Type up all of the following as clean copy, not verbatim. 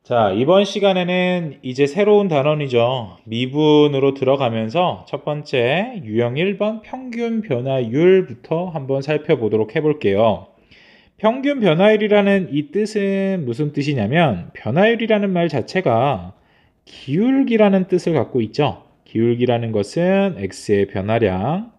자, 이번 시간에는 이제 새로운 단원이죠. 미분으로 들어가면서 첫 번째 유형 1번 평균 변화율부터 한번 살펴보도록 해볼게요. 평균 변화율이라는 이 뜻은 무슨 뜻이냐면 변화율이라는 말 자체가 기울기라는 뜻을 갖고 있죠. 기울기라는 것은 x의 변화량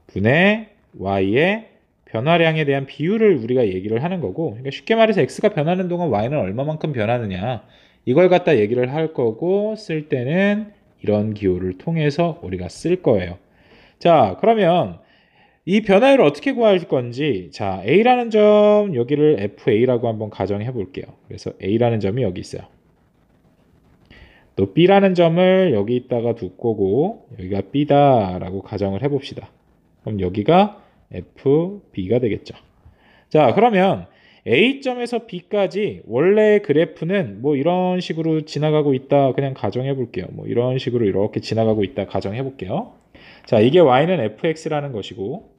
분의 y의 변화량에 대한 비율을 우리가 얘기를 하는 거고, 그러니까 쉽게 말해서 x가 변하는 동안 y는 얼마만큼 변하느냐 이걸 갖다 얘기를 할 거고, 쓸 때는 이런 기호를 통해서 우리가 쓸 거예요. 자, 그러면 이 변화율을 어떻게 구할 건지, 자, a라는 점 여기를 fa라고 한번 가정해 볼게요. 그래서 a라는 점이 여기 있어요. 또 b라는 점을 여기 있다가 둘 거고, 여기가 b다라고 가정을 해 봅시다. 그럼 여기가 FB가 되겠죠. 자, 그러면 A점에서 B까지 원래 그래프는 뭐 이런 식으로 지나가고 있다 그냥 가정해 볼게요. 뭐 이런 식으로 이렇게 지나가고 있다 가정해 볼게요. 자, 이게 Y는 FX라는 것이고,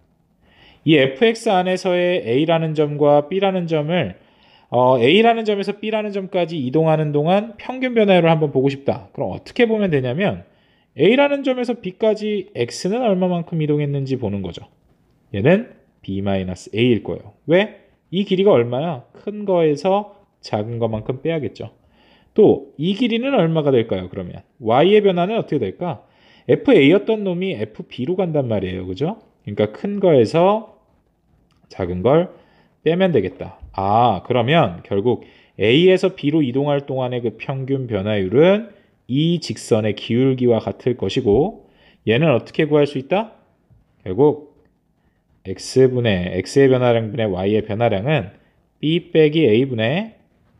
이 FX 안에서의 A라는 점과 B라는 점을 A라는 점에서 B라는 점까지 이동하는 동안 평균 변화율을 한번 보고 싶다. 그럼 어떻게 보면 되냐면 A라는 점에서 B까지 X는 얼마만큼 이동했는지 보는 거죠. 얘는 B-A일 거예요. 왜? 이 길이가 얼마야? 큰 거에서 작은 것만큼 빼야겠죠. 또 이 길이는 얼마가 될까요? 그러면 Y의 변화는 어떻게 될까? FA였던 놈이 FB로 간단 말이에요. 그죠? 그러니까 큰 거에서 작은 걸 빼면 되겠다. 아, 그러면 결국 A에서 B로 이동할 동안의 그 평균 변화율은 이 직선의 기울기와 같을 것이고, 얘는 어떻게 구할 수 있다? 결국 x의 변화량분의 y의 변화량은 b 빼기 a분의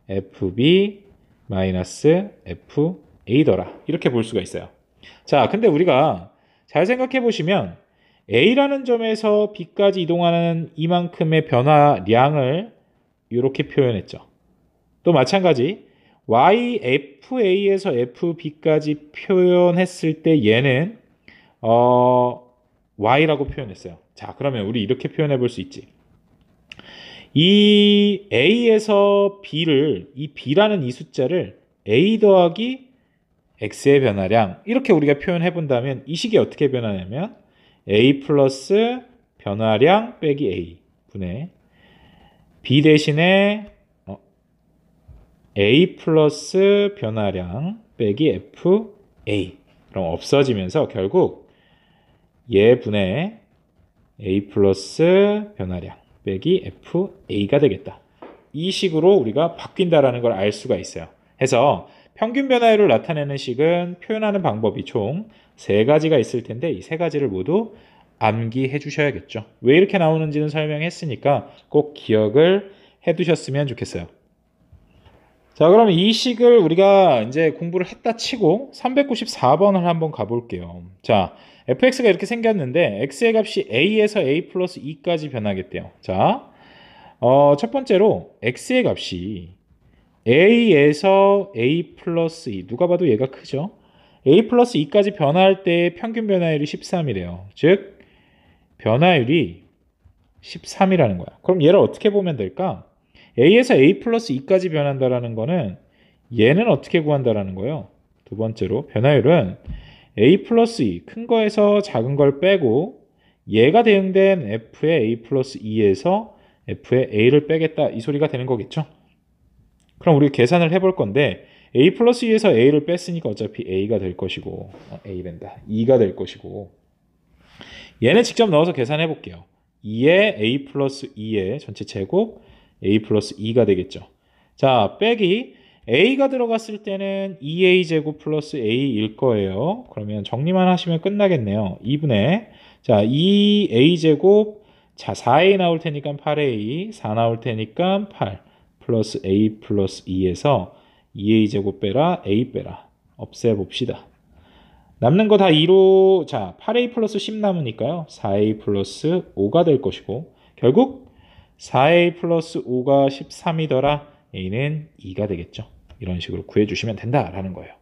fb 마이너스 fa더라. 이렇게 볼 수가 있어요. 자, 근데 우리가 잘 생각해 보시면 a라는 점에서 b까지 이동하는 이만큼의 변화량을 이렇게 표현했죠. 또 마찬가지 fa에서 fb까지 표현했을 때 얘는 y라고 표현했어요. 자, 그러면 우리 이렇게 표현해 볼 수 있지. 이 a에서 b를, 이 b라는 이 숫자를 a 더하기 x의 변화량, 이렇게 우리가 표현해 본다면 이 식이 어떻게 변하냐면 a 플러스 변화량 빼기 a 분의 b 대신에 a 플러스 변화량 빼기 fa, 그럼 없어지면서 결국 얘 분의 a 플러스 변화량 빼기 fa가 되겠다. 이 식으로 우리가 바뀐다라는 걸 알 수가 있어요. 해서 평균 변화율을 나타내는 식은 표현하는 방법이 총 3가지가 있을 텐데 이 3가지를 모두 암기해 주셔야겠죠. 왜 이렇게 나오는지는 설명했으니까 꼭 기억을 해 두셨으면 좋겠어요. 자, 그럼 이 식을 우리가 이제 공부를 했다 치고 394번을 한번 가볼게요. 자, fx가 이렇게 생겼는데 x의 값이 a에서 a 플러스 2까지 변하겠대요. 자, 첫 번째로 x의 값이 a에서 a 플러스 2, 누가 봐도 얘가 크죠? a 플러스 2까지 변화할 때 평균 변화율이 13이래요. 즉, 변화율이 13이라는 거야. 그럼 얘를 어떻게 보면 될까? a에서 a 플러스 2까지 변한다라는 거는 얘는 어떻게 구한다라는 거예요? 두 번째로 변화율은 a 플러스 2, 큰 거에서 작은 걸 빼고 얘가 대응된 f의 a 플러스 2에서 f의 a를 빼겠다, 이 소리가 되는 거겠죠? 그럼 우리 계산을 해볼 건데 a 플러스 2에서 a를 뺐으니까 어차피 a가 될 것이고, a랜다, 2가 될 것이고, 얘는 직접 넣어서 계산해 볼게요. 2의 a 플러스 2의 전체 제곱 a 플러스 2가 되겠죠. 자, 빼기 a가 들어갔을 때는 2a 제곱 플러스 a일 거예요. 그러면 정리만 하시면 끝나겠네요. 2분의, 자, 2a 제곱, 자, 4a 나올 테니까 8a, 4 나올 테니까 8 플러스 a 플러스 2에서 2a 제곱 빼라, a 빼라, 없애봅시다. 남는 거 다 2로, 자, 8a 플러스 10 남으니까요. 4a 플러스 5가 될 것이고, 결국 4a 플러스 5가 13이더라. a는 2가 되겠죠. 이런 식으로 구해주시면 된다라는 거예요.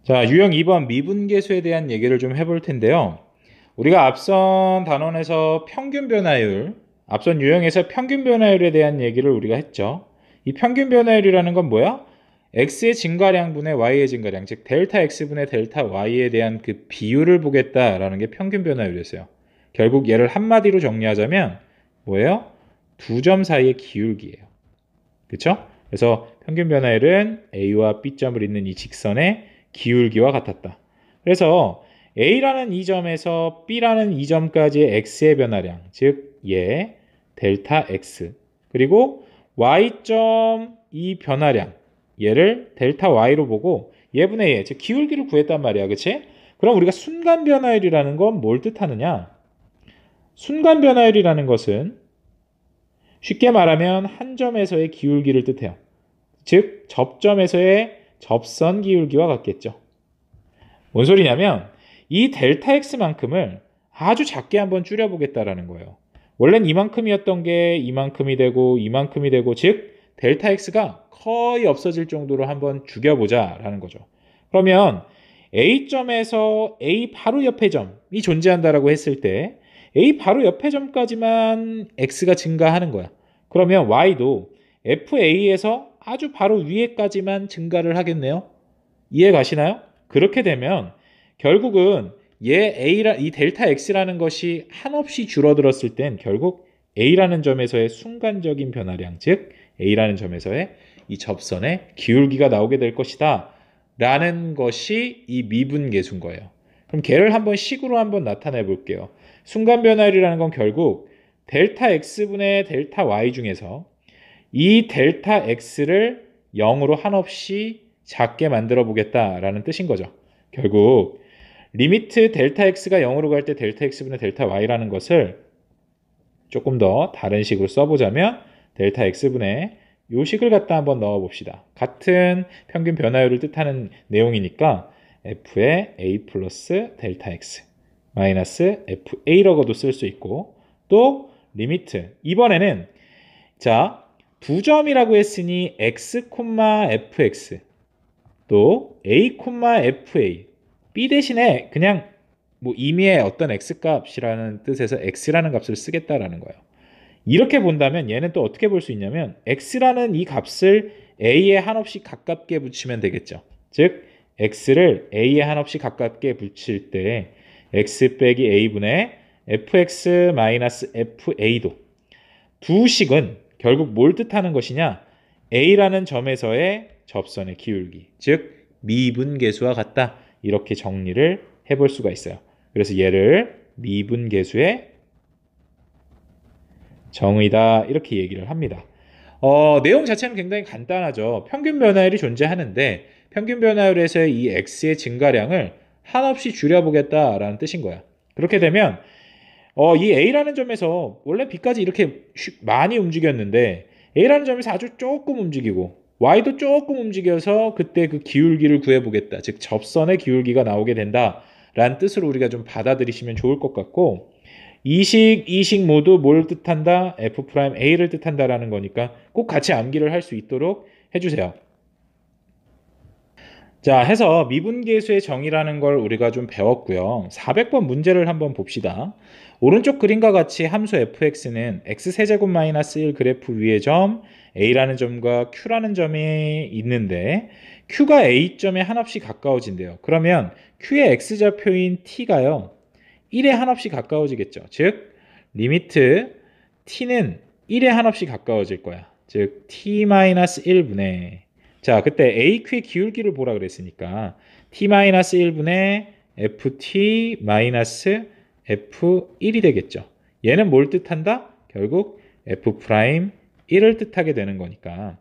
자, 유형 2번 미분계수에 대한 얘기를 좀 해볼 텐데요. 우리가 앞선 단원에서 평균 변화율, 앞선 유형에서 평균 변화율에 대한 얘기를 우리가 했죠. 이 평균 변화율이라는 건 뭐야? x의 증가량분의 y의 증가량, 즉 델타 x분의 델타 y에 대한 그 비율을 보겠다라는 게 평균 변화율이었어요. 결국 얘를 한마디로 정리하자면 뭐예요? 두 점 사이의 기울기예요. 그렇죠? 그래서 평균 변화율은 A와 B점을 잇는 이 직선의 기울기와 같았다. 그래서 A라는 이 점에서 B라는 이 점까지의 X의 변화량, 즉 얘 델타 X, 그리고 Y점 이 변화량, 얘를 델타 Y로 보고 얘분의 얘, 즉 기울기를 구했단 말이야. 그치? 그럼 우리가 순간 변화율이라는 건 뭘 뜻하느냐? 순간 변화율이라는 것은 쉽게 말하면 한 점에서의 기울기를 뜻해요. 즉 접점에서의 접선 기울기와 같겠죠. 뭔 소리냐면 이 델타 x만큼을 아주 작게 한번 줄여보겠다라는 거예요. 원래는 이만큼이었던 게 이만큼이 되고 이만큼이 되고, 즉 델타 x가 거의 없어질 정도로 한번 죽여보자라는 거죠. 그러면 A점에서 A 바로 옆의 점이 존재한다라고 했을 때 A 바로 옆의 점까지만 x가 증가하는 거야. 그러면 y도 FA에서 아주 바로 위에까지만 증가를 하겠네요. 이해 가시나요? 그렇게 되면 결국은 이 델타 x라는 것이 한없이 줄어들었을 땐 결국 A라는 점에서의 순간적인 변화량, 즉 A라는 점에서의 이 접선의 기울기가 나오게 될 것이다 라는 것이 이 미분계수인 거예요. 그럼 걔를 한번 식으로 한번 나타내 볼게요. 순간 변화율이라는 건 결국 델타 x분의 델타 y 중에서 이 델타 x를 0으로 한없이 작게 만들어 보겠다라는 뜻인 거죠. 결국 리미트 델타 x가 0으로 갈 때 델타 x분의 델타 y라는 것을 조금 더 다른 식으로 써보자면 델타 x분의 요 식을 갖다 한번 넣어 봅시다. 같은 평균 변화율을 뜻하는 내용이니까 f의 a 플러스 델타 x 마이너스 fa라고도 쓸 수 있고, 또 리미트 이번에는 자 두 점이라고 했으니 x, fx 또 a, fa b 대신에 그냥 뭐 임의의 어떤 x 값이라는 뜻에서 x라는 값을 쓰겠다라는 거예요. 이렇게 본다면 얘는 또 어떻게 볼 수 있냐면 x라는 이 값을 a에 한없이 가깝게 붙이면 되겠죠. 즉 x를 a에 한없이 가깝게 붙일 때 x 빼기 a분의 fx 마이너스 fa도 두 식은 결국 뭘 뜻하는 것이냐? a라는 점에서의 접선의 기울기, 즉 미분계수와 같다. 이렇게 정리를 해볼 수가 있어요. 그래서 얘를 미분계수의 정의다 이렇게 얘기를 합니다. 내용 자체는 굉장히 간단하죠. 평균 변화율이 존재하는데 평균 변화율에서의 이 x의 증가량을 한없이 줄여보겠다라는 뜻인 거야. 그렇게 되면 이 A라는 점에서 원래 B까지 이렇게 많이 움직였는데 A라는 점에서 아주 조금 움직이고 Y도 조금 움직여서 그때 그 기울기를 구해보겠다. 즉 접선의 기울기가 나오게 된다라는 뜻으로 우리가 좀 받아들이시면 좋을 것 같고, 이 식 모두 뭘 뜻한다? F'A를 뜻한다라는 거니까 꼭 같이 암기를 할 수 있도록 해주세요. 자, 해서 미분계수의 정의라는 걸 우리가 좀 배웠고요. 400번 문제를 한번 봅시다. 오른쪽 그림과 같이 함수 fx는 x세제곱 마이너스 1 그래프 위의 점 a라는 점과 q라는 점이 있는데 q가 a점에 한없이 가까워진대요. 그러면 q의 x좌표인 t가요 1에 한없이 가까워지겠죠. 즉 리미트 t는 1에 한없이 가까워질 거야. 즉 t-1분의 자, 그때 AQ의 기울기를 보라 그랬으니까 t-1분의 ft-f1이 되겠죠. 얘는 뭘 뜻한다? 결국 f'1을 뜻하게 되는 거니까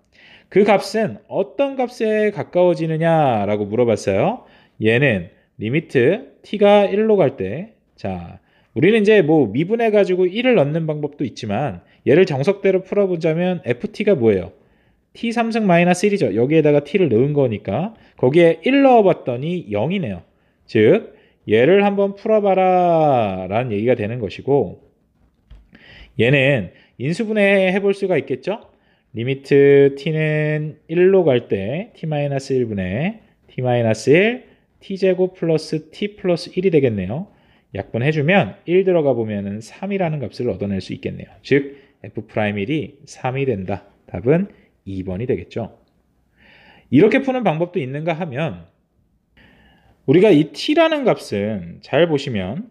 그 값은 어떤 값에 가까워지느냐라고 물어봤어요. 얘는 리미트 t가 1로 갈 때, 자, 우리는 이제 뭐 미분해 가지고 1을 넣는 방법도 있지만 얘를 정석대로 풀어보자면 ft가 뭐예요? t 3승 마이너스 1이죠. 여기에다가 t를 넣은 거니까 거기에 1 넣어봤더니 0이네요. 즉 얘를 한번 풀어봐라 라는 얘기가 되는 것이고, 얘는 인수분해 해볼 수가 있겠죠. 리미트 t는 1로 갈 때 t-1분의 t-1 t제곱 플러스 t 플러스 1이 되겠네요. 약분해주면 1 들어가 보면 3이라는 값을 얻어낼 수 있겠네요. 즉 f'1이 3이 된다. 답은 2번이 되겠죠. 이렇게 푸는 방법도 있는가 하면 우리가 이 t라는 값은 잘 보시면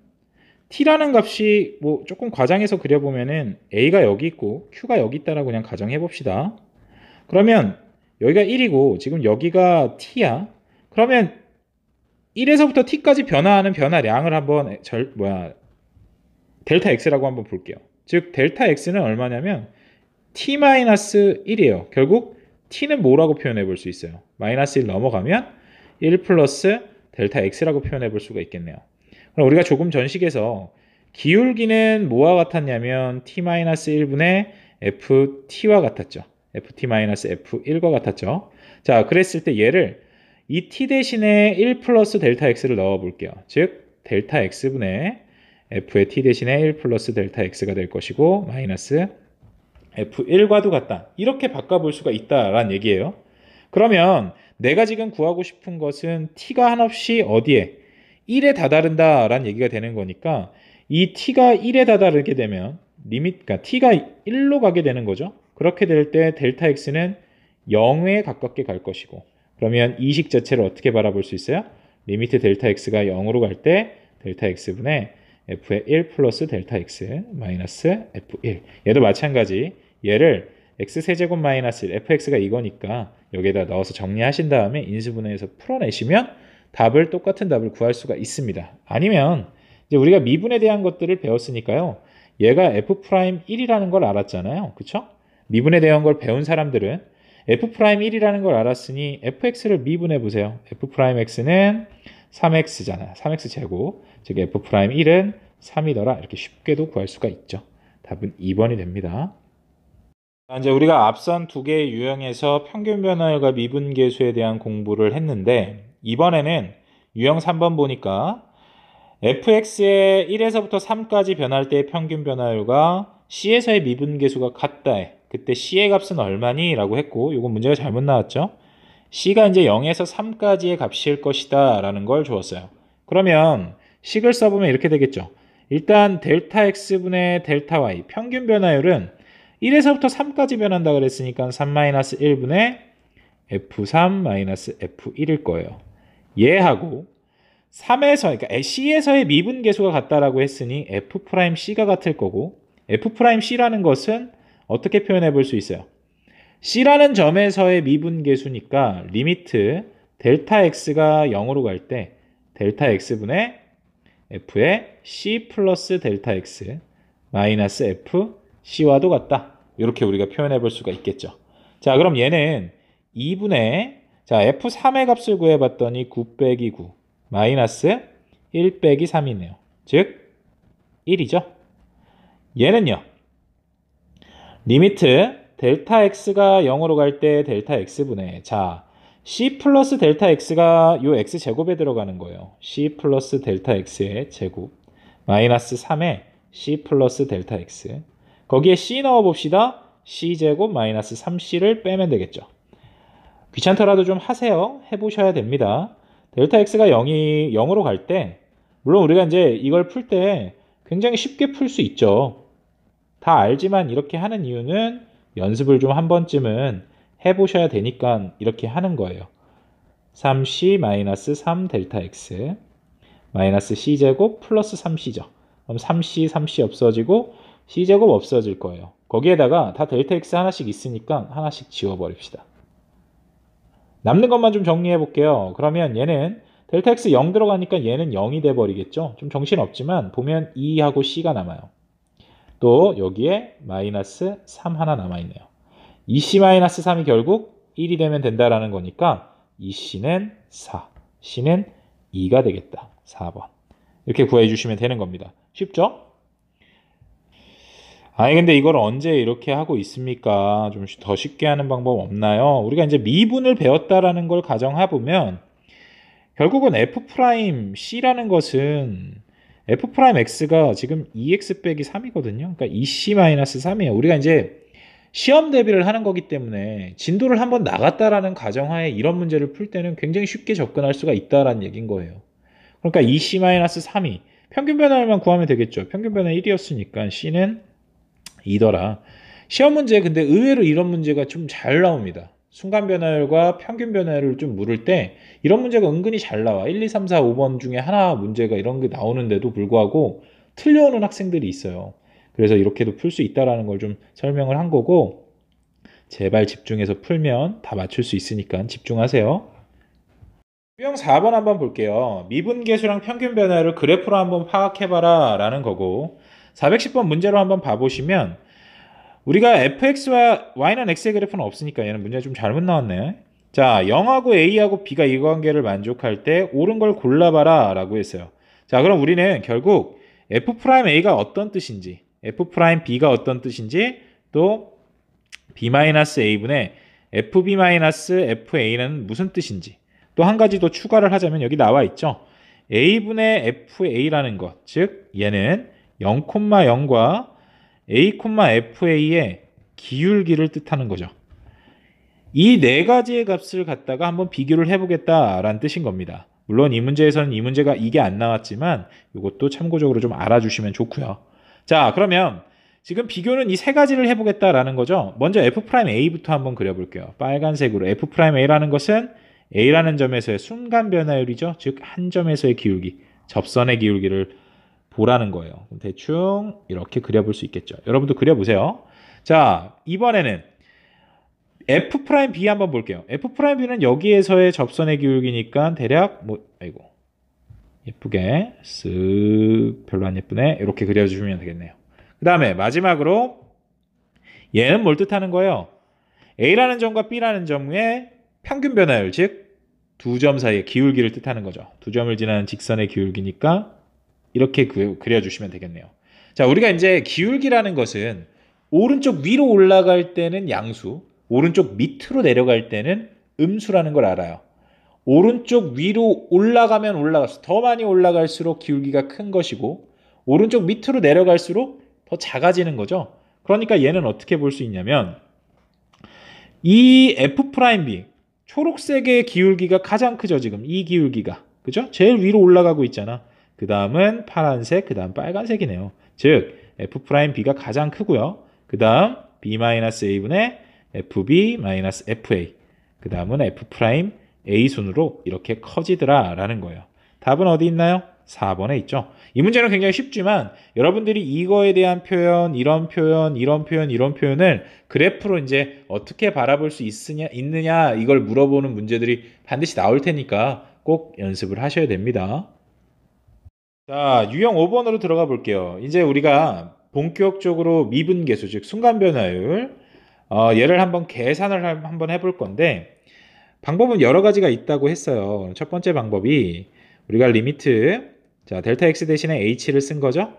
t라는 값이 뭐 조금 과장해서 그려보면은 a가 여기 있고 q가 여기 있다라고 그냥 가정해 봅시다. 그러면 여기가 1이고 지금 여기가 t야. 그러면 1에서부터 t까지 변화하는 변화량을 한번 델타 x라고 한번 볼게요. 즉 델타 x는 얼마냐면 t-1이에요. 결국 t는 뭐라고 표현해 볼 수 있어요? 마이너스 1 넘어가면 1 플러스 델타 x라고 표현해 볼 수가 있겠네요. 그럼 우리가 조금 전식에서 기울기는 뭐와 같았냐면 t-1분의 ft와 같았죠. ft-f1과 같았죠. 자, 그랬을 때 얘를 이 t 대신에 1 플러스 델타 x를 넣어 볼게요. 즉 델타 x분의 f의 t 대신에 1 플러스 델타 x가 될 것이고 마이너스 f1과도 같다. 이렇게 바꿔볼 수가 있다라는 얘기예요. 그러면 내가 지금 구하고 싶은 것은 t가 한없이 어디에? 1에 다다른다라는 얘기가 되는 거니까 이 t가 1에 다다르게 되면 그러니까 t가 1로 가게 되는 거죠. 그렇게 될 때 델타 x는 0에 가깝게 갈 것이고 그러면 이 식 자체를 어떻게 바라볼 수 있어요? 리미트 델타 x가 0으로 갈 때 델타 x분의 f의 1 플러스 델타 x 마이너스 f1 얘도 마찬가지 얘를 x세제곱 마이너스 1 fx가 이거니까 여기에다 넣어서 정리하신 다음에 인수분해해서 풀어내시면 답을 똑같은 답을 구할 수가 있습니다. 아니면 이제 우리가 미분에 대한 것들을 배웠으니까요. 얘가 f'1이라는 걸 알았잖아요. 그쵸? 미분에 대한 걸 배운 사람들은 f'1이라는 걸 알았으니 fx를 미분해 보세요. f'x는 3x잖아요. 3x 제곱. 즉 f'1은 3이더라. 이렇게 쉽게도 구할 수가 있죠. 답은 2번이 됩니다. 이제 우리가 앞선 두 개의 유형에서 평균 변화율과 미분계수에 대한 공부를 했는데 이번에는 유형 3번 보니까 fx의 1에서부터 3까지 변할 때의 평균 변화율과 c에서의 미분계수가 같다해. 그때 c의 값은 얼마니? 라고 했고 이건 문제가 잘못 나왔죠. c가 이제 0에서 3까지의 값일 것이다 라는 걸 주었어요. 그러면 식을 써보면 이렇게 되겠죠. 일단 델타 x분의 델타 y 평균 변화율은 1에서부터 3까지 변한다 그랬으니까 3-1분의 f3-f1일 거예요. 얘하고 3에서 그러니까 c에서의 미분계수가 같다라고 했으니 f'c가 같을 거고 f'c라는 것은 어떻게 표현해 볼 수 있어요? c라는 점에서의 미분계수니까 리미트 델타 x가 0으로 갈 때 델타 x분의 f의 c 플러스 델타 x 마이너스 f c와도 같다. 이렇게 우리가 표현해 볼 수가 있겠죠. 자, 그럼 얘는 2분의 자 f3의 값을 구해봤더니 9 빼기 9 마이너스 1 빼기 3이네요. 즉 1이죠. 얘는요. 리미트 델타 x가 0으로 갈 때 델타 x분의 자 c 플러스 델타 x가 요 x 제곱에 들어가는 거예요. c 플러스 델타 x의 제곱 마이너스 3에 c 플러스 델타 x 거기에 c 넣어봅시다. c제곱 마이너스 3c를 빼면 되겠죠. 귀찮더라도 좀 하세요. 해보셔야 됩니다. 델타 x가 0으로 갈 때 물론 우리가 이제 이걸 풀 때 굉장히 쉽게 풀 수 있죠. 다 알지만 이렇게 하는 이유는 연습을 좀 한 번쯤은 해보셔야 되니까 이렇게 하는 거예요. 3c 마이너스 3 델타 x 마이너스 c제곱 플러스 3c죠. 그럼 3c, 3c 없어지고 c제곱 없어질 거예요. 거기에다가 다 델타 x 하나씩 있으니까 하나씩 지워버립시다. 남는 것만 좀 정리해 볼게요. 그러면 얘는 델타 x 0 들어가니까 얘는 0이 돼버리겠죠. 좀 정신없지만 보면 2하고 c가 남아요. 또 여기에 마이너스 3 하나 남아있네요. 2c-3이 결국 1이 되면 된다라는 거니까 2c는 4, c는 2가 되겠다. 4번. 이렇게 구해주시면 되는 겁니다. 쉽죠? 아니 근데 이걸 언제 이렇게 하고 있습니까? 좀 더 쉽게 하는 방법 없나요? 우리가 이제 미분을 배웠다라는 걸 가정해보면 결국은 f'c라는 것은 f'x가 지금 2x 빼기 3이거든요. 그러니까 2c-3이에요. 우리가 이제 시험 대비를 하는 거기 때문에 진도를 한번 나갔다라는 가정하에 이런 문제를 풀 때는 굉장히 쉽게 접근할 수가 있다라는 얘기인 거예요. 그러니까 2c-3이 평균 변화율만 구하면 되겠죠. 평균 변화 1이었으니까 c는 2더라. 시험 문제 근데 의외로 이런 문제가 좀 잘 나옵니다. 순간 변화율과 평균 변화율을 좀 물을 때 이런 문제가 은근히 잘 나와. 1, 2, 3, 4, 5번 중에 하나 문제가 이런 게 나오는데도 불구하고 틀려오는 학생들이 있어요. 그래서 이렇게도 풀 수 있다라는 걸 좀 설명을 한 거고 제발 집중해서 풀면 다 맞출 수 있으니까 집중하세요. 유형 4번 한번 볼게요. 미분계수랑 평균 변화를 그래프로 한번 파악해봐라 라는 거고 410번 문제로 한번 봐보시면 우리가 fx와 y는 x의 그래프는 없으니까 얘는 문제가 좀 잘못 나왔네. 자, 0하고 a하고 b가 이 관계를 만족할 때 옳은 걸 골라봐라 라고 했어요. 자, 그럼 우리는 결국 f'a가 어떤 뜻인지 f'b가 어떤 뜻인지 또 b-a분의 fb-fa는 무슨 뜻인지 또 한 가지 더 추가를 하자면 여기 나와 있죠. a분의 fa라는 것, 즉 얘는 0,0과 a,fa의 기울기를 뜻하는 거죠. 이 네 가지의 값을 갖다가 한번 비교를 해보겠다라는 뜻인 겁니다. 물론 이 문제에서는 이 문제가 이게 안 나왔지만 이것도 참고적으로 좀 알아주시면 좋고요. 자, 그러면 지금 비교는 이 세 가지를 해보겠다라는 거죠. 먼저 f'a부터 한번 그려볼게요. 빨간색으로 f'a라는 것은 a라는 점에서의 순간 변화율이죠. 즉 한 점에서의 기울기, 접선의 기울기를 보라는 거예요. 대충 이렇게 그려볼 수 있겠죠. 여러분도 그려보세요. 자, 이번에는 f'b 한번 볼게요. f'b는 여기에서의 접선의 기울기니까 대략 아이고 예쁘게 쓱 별로 안 예쁘네. 이렇게 그려주시면 되겠네요. 그 다음에 마지막으로 얘는 뭘 뜻하는 거예요? A라는 점과 B라는 점의 평균 변화율, 즉 두 점 사이의 기울기를 뜻하는 거죠. 두 점을 지나는 직선의 기울기니까 이렇게 그려주시면 되겠네요. 자, 우리가 이제 기울기라는 것은 오른쪽 위로 올라갈 때는 양수, 오른쪽 밑으로 내려갈 때는 음수라는 걸 알아요. 오른쪽 위로 올라가면 올라갈수록 더 많이 올라갈수록 기울기가 큰 것이고 오른쪽 밑으로 내려갈수록 더 작아지는 거죠. 그러니까 얘는 어떻게 볼 수 있냐면 이 f'b 초록색의 기울기가 가장 크죠. 지금 이 기울기가 그죠? 제일 위로 올라가고 있잖아. 그 다음은 파란색, 그 다음 빨간색이네요. 즉 f'b가 가장 크고요. 그 다음 b-a분의 fb-fa 그 다음은 f'a 순으로 이렇게 커지더라 라는 거예요. 답은 어디 있나요? 4번에 있죠. 이 문제는 굉장히 쉽지만 여러분들이 이거에 대한 표현, 이런 표현, 이런 표현, 이런 표현을 그래프로 이제 어떻게 바라볼 수 있느냐 이걸 물어보는 문제들이 반드시 나올 테니까 꼭 연습을 하셔야 됩니다. 자, 유형 5번으로 들어가 볼게요. 이제 우리가 본격적으로 미분계수, 즉 순간 변화율 얘를 한번 계산을 한번 해볼 건데 방법은 여러 가지가 있다고 했어요. 첫 번째 방법이 우리가 리미트 자 델타 x 대신에 h를 쓴 거죠.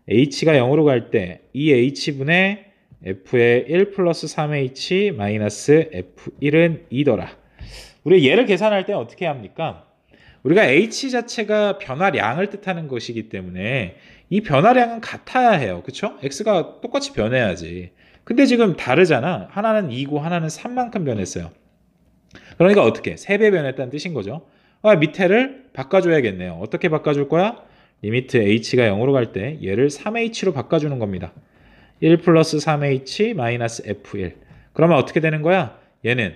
h가 0으로 갈 때 이 h분의 f의 1 플러스 3h 마이너스 f1은 2더라. 우리 얘를 계산할 때 어떻게 합니까? 우리가 h 자체가 변화량을 뜻하는 것이기 때문에 이 변화량은 같아야 해요. 그쵸? x가 똑같이 변해야지. 근데 지금 다르잖아. 하나는 2고 하나는 3만큼 변했어요. 그러니까 어떻게? 3배 변했다는 뜻인 거죠. 밑에를 바꿔줘야겠네요. 어떻게 바꿔줄 거야? 리미트 h가 0으로 갈 때 얘를 3h로 바꿔주는 겁니다. 1 플러스 3h 마이너스 f1. 그러면 어떻게 되는 거야? 얘는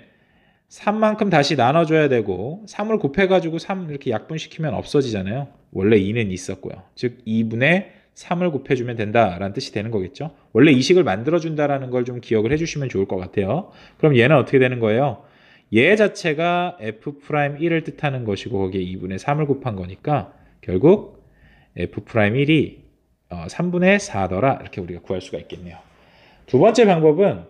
3만큼 다시 나눠줘야 되고 3을 곱해가지고 3 이렇게 약분시키면 없어지잖아요. 원래 2는 있었고요. 즉 2분의 3을 곱해주면 된다라는 뜻이 되는 거겠죠. 원래 이 식을 만들어준다라는 걸 좀 기억을 해주시면 좋을 것 같아요. 그럼 얘는 어떻게 되는 거예요? 얘 자체가 f'1을 뜻하는 것이고 거기에 2분의 3을 곱한 거니까 결국 f'1이 3분의 4더라 이렇게 우리가 구할 수가 있겠네요. 두 번째 방법은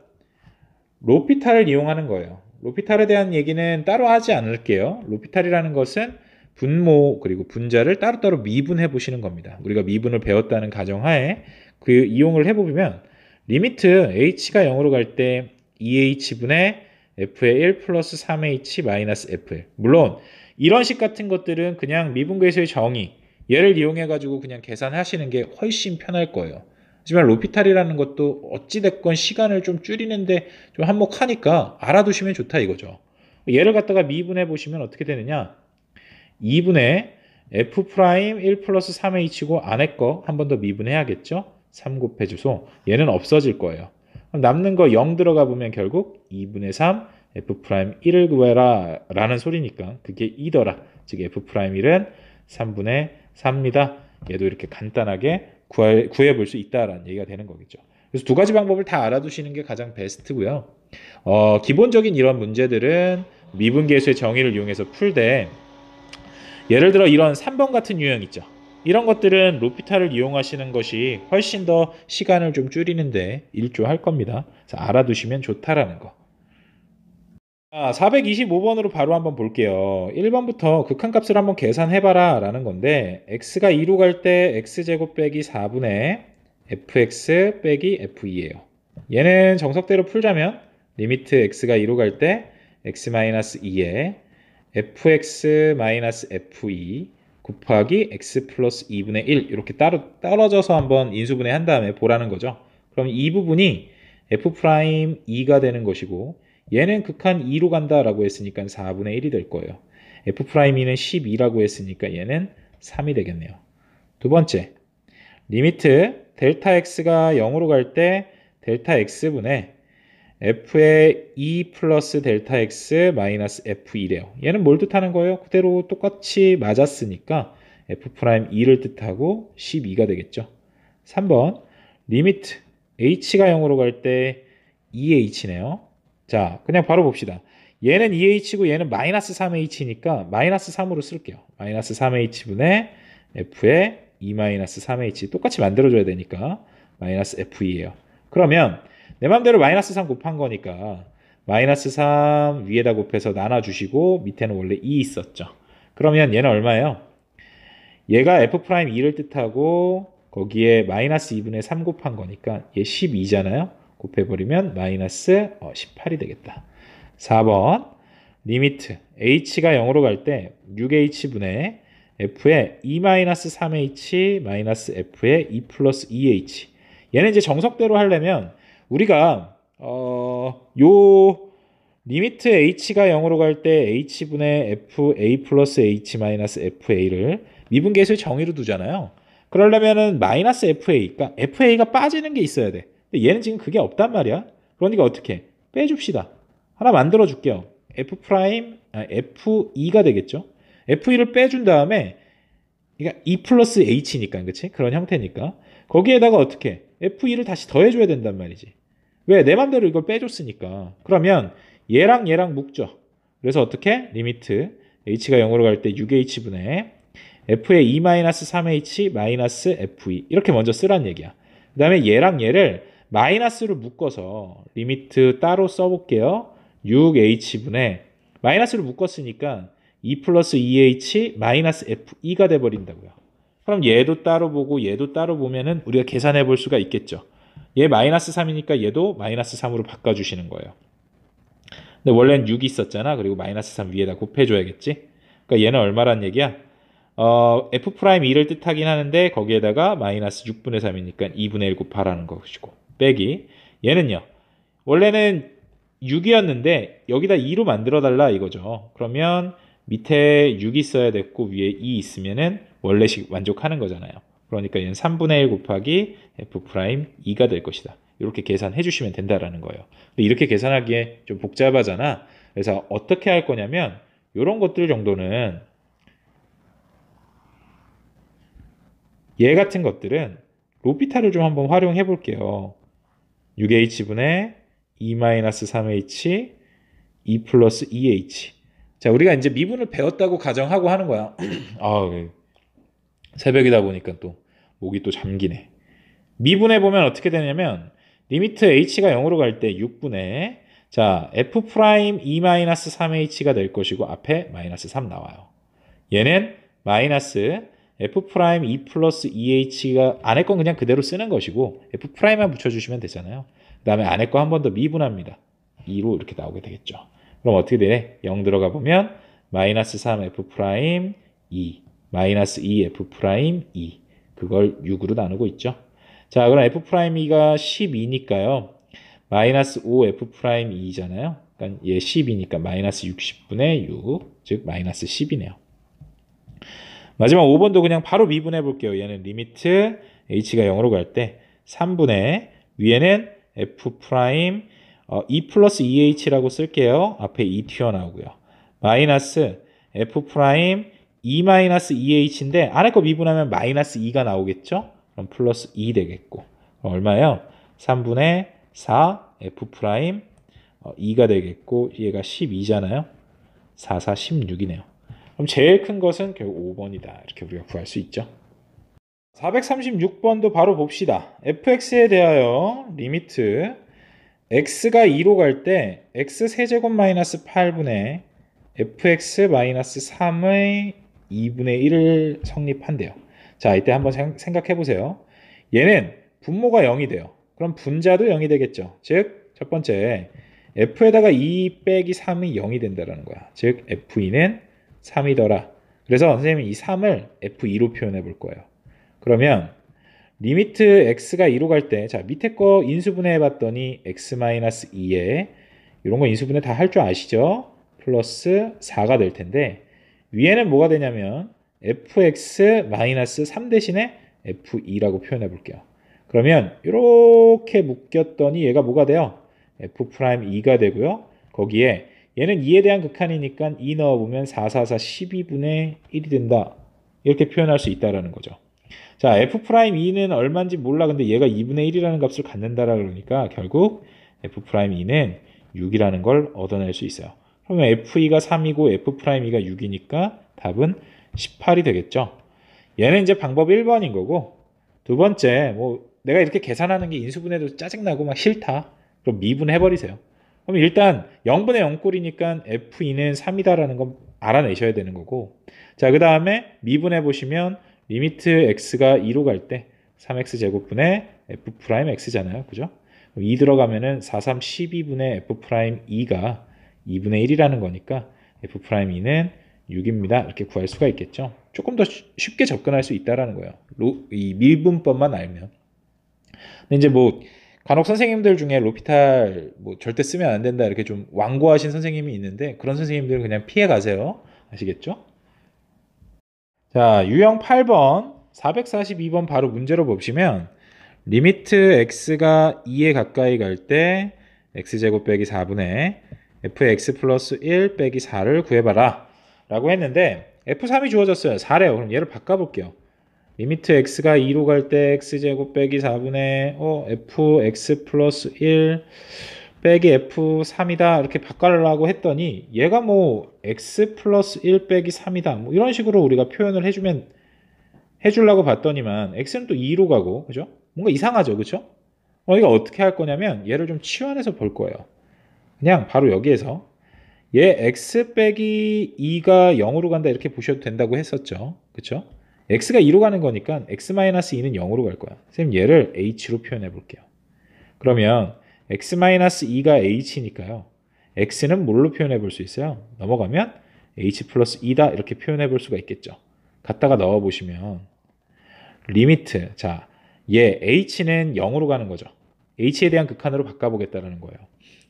로피탈을 이용하는 거예요. 로피탈에 대한 얘기는 따로 하지 않을게요. 로피탈이라는 것은 분모 그리고 분자를 따로따로 미분해 보시는 겁니다. 우리가 미분을 배웠다는 가정하에 그 이용을 해보면 리미트 h가 0으로 갈 때 2h분의 f의 1 플러스 3h 마이너스 f1. 물론 이런 식 같은 것들은 그냥 미분계수의 정의 얘를 이용해 가지고 그냥 계산하시는 게 훨씬 편할 거예요. 하지만 로피탈이라는 것도 어찌됐건 시간을 좀 줄이는데 좀 한몫하니까 알아두시면 좋다 이거죠. 얘를 갖다가 미분해 보시면 어떻게 되느냐. 2분의 f'1 플러스 3h고 안에 거 한 번 더 미분해야겠죠. 3 곱해줘서 얘는 없어질 거예요. 그럼 남는 거 0 들어가 보면 결국 2분의 3 F'1을 구해라 라는 소리니까 그게 2더라. 즉 F'1은 3분의 4입니다. 얘도 이렇게 간단하게 구해볼 수 있다라는 얘기가 되는 거겠죠. 그래서 두 가지 방법을 다 알아두시는 게 가장 베스트고요. 기본적인 이런 문제들은 미분계수의 정의를 이용해서 풀되 예를 들어 이런 3번 같은 유형 있죠. 이런 것들은 로피탈을 이용하시는 것이 훨씬 더 시간을 좀 줄이는데 일조할 겁니다. 그래서 알아두시면 좋다라는 거. 425번으로 바로 한번 볼게요. 1번부터 극한값을 한번 계산해봐라 라는 건데 x가 2로 갈 때 x제곱 빼기 4분의 fx 빼기 f2예요. 얘는 정석대로 풀자면 리미트 x가 2로 갈 때 x-2에 fx-f2 곱하기 x 플러스 2분의 1 이렇게 떨어져서 한번 인수분해 한 다음에 보라는 거죠. 그럼 이 부분이 f'2가 되는 것이고 얘는 극한 2로 간다라고 했으니까 4분의 1이 될 거예요. f'2는 12라고 했으니까 얘는 3이 되겠네요. 두 번째, 리미트 델타 x가 0으로 갈 때 델타 x분의 f의 2 플러스 델타 x 마이너스 f2래요. 얘는 뭘 뜻하는 거예요? 그대로 똑같이 맞았으니까 f'2를 뜻하고 12가 되겠죠. 3번, 리미트 h가 0으로 갈 때 2h네요. 자, 그냥 바로 봅시다. 얘는 2h고 얘는 마이너스 3h니까 마이너스 3으로 쓸게요. 마이너스 3h분의 f의 2-3h 똑같이 만들어줘야 되니까 마이너스 f2예요. 그러면 내 맘대로 마이너스 3 곱한 거니까 마이너스 3 위에다 곱해서 나눠주시고 밑에는 원래 2 있었죠. 그러면 얘는 얼마예요? 얘가 f'2를 뜻하고 거기에 마이너스 2분의 3 곱한 거니까 얘 12잖아요. 곱해버리면 마이너스 18이 되겠다. 4번 리미트 h가 0으로 갈 때 6h분의 f의 2-3h 마이너스 f의 2 플러스 2h 얘는 이제 정석대로 하려면 우리가 요 리미트 h가 0으로 갈 때 h분의 fa 플러스 h 마이너스 fa를 미분계수의 정의로 두잖아요. 그러려면은 마이너스 fa, 그러니까 fa가 빠지는 게 있어야 돼. 근데 얘는 지금 그게 없단 말이야. 그러니까 어떻게? 빼줍시다. 하나 만들어 줄게요. f2가 되겠죠. f2를 빼준 다음에 그러니까 2 플러스 h니까 그치? 그런 형태니까 거기에다가 어떻게? f2를 다시 더해줘야 된단 말이지. 왜? 내 맘대로 이걸 빼줬으니까. 그러면 얘랑 얘랑 묶죠. 그래서 어떻게? 리미트 h가 0으로 갈 때 6h분의 f의 2-3h 마이너스 f2 이렇게 먼저 쓰란 얘기야. 그 다음에 얘랑 얘를 마이너스로 묶어서 리미트 따로 써볼게요. 6h분의 마이너스로 묶었으니까 2 플러스 2h 마이너스 f2가 돼버린다고요. 그럼 얘도 따로 보고 얘도 따로 보면은 우리가 계산해 볼 수가 있겠죠. 얘 마이너스 3이니까 얘도 마이너스 3으로 바꿔주시는 거예요. 근데 원래는 6이 있었잖아. 그리고 마이너스 3 위에다 곱해줘야겠지. 그러니까 얘는 얼마란 얘기야? f'2를 뜻하긴 하는데 거기에다가 마이너스 6분의 3이니까 2분의 1 곱하라는 것이고 빼기 얘는요. 원래는 6이었는데 여기다 2로 만들어 달라 이거죠. 그러면 밑에 6이 있어야 됐고 위에 2 있으면은 원래식 만족하는 거잖아요. 그러니까 얘는 3분의 1 곱하기 f'2가 될 것이다. 이렇게 계산해 주시면 된다라는 거예요. 근데 이렇게 계산하기에 좀 복잡하잖아. 그래서 어떻게 할 거냐면 이런 것들 정도는 얘 같은 것들은 로피탈을 좀 한번 활용해 볼게요. 6h분의 2-3h 2 플러스 2h 자, 우리가 이제 미분을 배웠다고 가정하고 하는 거야. 새벽이다 보니까 또 목이 또 잠기네. 미분해 보면 어떻게 되냐면 리미트 h가 0으로 갈 때 6분의 자 f' 2-3h가 될 것이고 앞에 마이너스 3 나와요. 얘는 마이너스 f' 2 플러스 2h가 안에 건 그냥 그대로 쓰는 것이고 f'만 붙여주시면 되잖아요. 그 다음에 안에 거 한 번 더 미분합니다. 2로 이렇게 나오게 되겠죠. 그럼 어떻게 돼? 0 들어가 보면 마이너스 3f' 2 마이너스 2f' 2 그걸 6으로 나누고 있죠. 자, 그럼 f'2가 12니까요. 마이너스 5f'2잖아요. 그러니까 얘 10이니까 마이너스 60분의 6, 즉 마이너스 10이네요. 마지막 5번도 그냥 바로 미분해 볼게요. 얘는 리미트 h가 0으로 갈 때 3분의 위에는 F 프라임 2 플러스 2h라고 쓸게요. 앞에 2 튀어나오고요. 마이너스 F 프라임 2 마이너스 2h인데 안에 거 미분하면 마이너스 2가 나오겠죠? 그럼 플러스 2 되겠고. 그럼 얼마예요? 3분의 4 F 프라임 2가 되겠고 얘가 12잖아요. 4, 4, 16이네요. 그럼 제일 큰 것은 결국 5번이다. 이렇게 우리가 구할 수 있죠. 436번도 바로 봅시다. fx에 대하여 리미트 x가 2로 갈 때 x 세제곱 마이너스 8분의 fx 마이너스 3의 2분의 1을 성립한대요. 자, 이때 한번 생각해 보세요. 얘는 분모가 0이 돼요. 그럼 분자도 0이 되겠죠. 즉, 첫 번째 f에다가 2 빼기 3이 0이 된다는 거야. 즉, f2는 3이더라. 그래서 선생님이 이 3을 f2로 표현해 볼 거예요. 그러면 리미트 x가 2로 갈 때, 자, 밑에 거 인수분해 봤더니 x-2에 이런 거 인수분해 다 할 줄 아시죠? 플러스 4가 될 텐데 위에는 뭐가 되냐면 fx-3 대신에 f2라고 표현해 볼게요. 그러면 이렇게 묶였더니 얘가 뭐가 돼요? f'2가 되고요. 거기에 얘는 2에 대한 극한이니까 2 넣어보면 4, 4, 4, 12분의 1이 된다. 이렇게 표현할 수 있다는 거죠. 자, f'2는 얼마인지 몰라. 근데 얘가 2분의 1이라는 값을 갖는다라 그러니까 결국 f'2는 6이라는 걸 얻어낼 수 있어요. 그러면 f2가 3이고 f'2가 6이니까 답은 18이 되겠죠. 얘는 이제 방법 1번인 거고, 두 번째, 뭐 내가 이렇게 계산하는 게 인수분해도 짜증나고 막 싫다. 그럼 미분해버리세요. 그럼 일단 0분의 0꼴이니까 f2는 3이다라는 건 알아내셔야 되는 거고, 자, 그 다음에 미분해 보시면 리미트 x가 2로 갈 때 3x제곱분의 f'x잖아요. 그죠? 2 들어가면은 4, 3, 12분의 f'2가 2분의 1이라는 거니까 f'2는 6입니다. 이렇게 구할 수가 있겠죠. 조금 더 쉽게 접근할 수 있다라는 거예요. 이 미분법만 알면. 근데 이제 뭐 간혹 선생님들 중에 로피탈 뭐 절대 쓰면 안 된다 이렇게 좀 완고하신 선생님이 있는데 그런 선생님들은 그냥 피해 가세요. 아시겠죠? 자, 유형 8번, 442번 바로 문제로 보시면 리미트 x가 2에 가까이 갈 때 x제곱 빼기 4분의 fx 플러스 1 빼기 4를 구해봐라 라고 했는데 f3이 주어졌어요. 4래요. 그럼 얘를 바꿔볼게요. 리미트 x가 2로 갈 때 x제곱 빼기 4분의 fx 플러스 1 빼기 f3이다 이렇게 바꿔라고 했더니 얘가 뭐 x 플러스 1 빼기 3이다 뭐 이런 식으로 우리가 표현을 해주려고 봤더니만 x는 또 2로 가고 그죠? 뭔가 이상하죠, 그죠? 우리가 어떻게 할 거냐면 얘를 좀 치환해서 볼 거예요. 그냥 바로 여기에서 얘 x 빼기 2가 0으로 간다 이렇게 보셔도 된다고 했었죠, 그죠? x가 2로 가는 거니까 x-2는 0으로 갈 거야. 선생님 얘를 h로 표현해 볼게요. 그러면 x-2가 h니까요. x는 뭘로 표현해 볼 수 있어요? 넘어가면 h 플러스 2다 이렇게 표현해 볼 수가 있겠죠. 갖다가 넣어 보시면 리미트, 자, 얘 h는 0으로 가는 거죠. h에 대한 극한으로 바꿔보겠다는 거예요.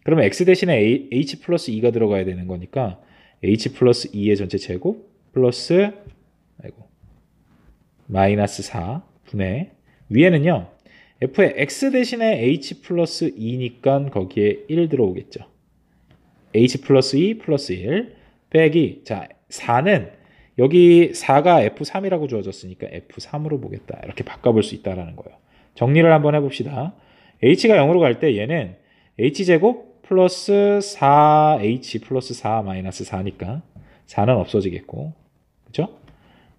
그러면 x 대신에 h 플러스 2가 들어가야 되는 거니까 h 플러스 2의 전체 제곱 플러스 마이너스 4 분의 위에는요. f의 x 대신에 h 플러스 2니까 거기에 1 들어오겠죠. h 플러스 2 플러스 1 빼기, 자, 4는 여기 4가 f3이라고 주어졌으니까 f3으로 보겠다. 이렇게 바꿔볼 수 있다는 거예요. 정리를 한번 해봅시다. h가 0으로 갈 때 얘는 h제곱 플러스 4h 플러스 4 마이너스 4니까 4는 없어지겠고, 그죠?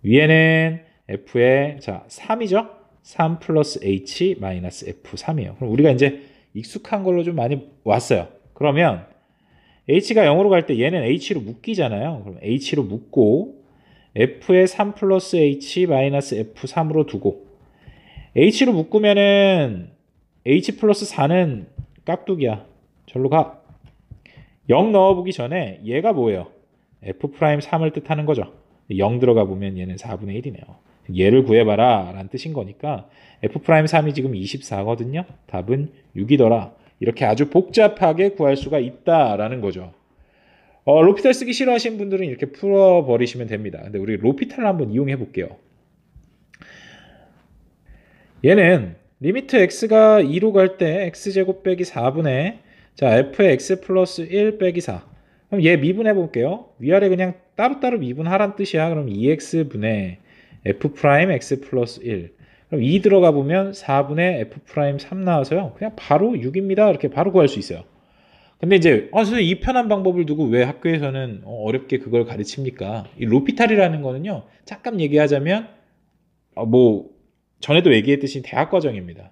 위에는 f의, 자, 3이죠? 3 플러스 h 마이너스 f3이에요. 그럼 우리가 이제 익숙한 걸로 좀 많이 왔어요. 그러면 h가 0으로 갈 때 얘는 h로 묶이잖아요. 그럼 h로 묶고 f의 3 플러스 h 마이너스 f3으로 두고 h로 묶으면은 h 플러스 4는 깍두기야. 절로 가. 0 넣어보기 전에 얘가 뭐예요? f'3을 뜻하는 거죠. 0 들어가 보면 얘는 4분의 1이네요. 얘를 구해봐라 라는 뜻인 거니까 f'3이 지금 24거든요. 답은 6이더라. 이렇게 아주 복잡하게 구할 수가 있다라는 거죠. 로피탈 쓰기 싫어하시는 분들은 이렇게 풀어버리시면 됩니다. 근데 우리 로피탈을 한번 이용해 볼게요. 얘는 리미트 x가 2로 갈 때 x제곱 빼기 4분의 자 f의 x 플러스 1 빼기 4. 그럼 얘 미분해 볼게요. 위아래 그냥 따로따로 미분하란 뜻이야. 그럼 2x분의 f 프라임 x 플러스 1. 그럼 2 들어가 보면 4분의 f 프라임 3 나와서요. 그냥 바로 6입니다. 이렇게 바로 구할 수 있어요. 근데 이제 선생님 이 편한 방법을 두고 왜 학교에서는 어렵게 그걸 가르칩니까? 이 로피탈이라는 거는요. 잠깐 얘기하자면 뭐 전에도 얘기했듯이 대학 과정입니다.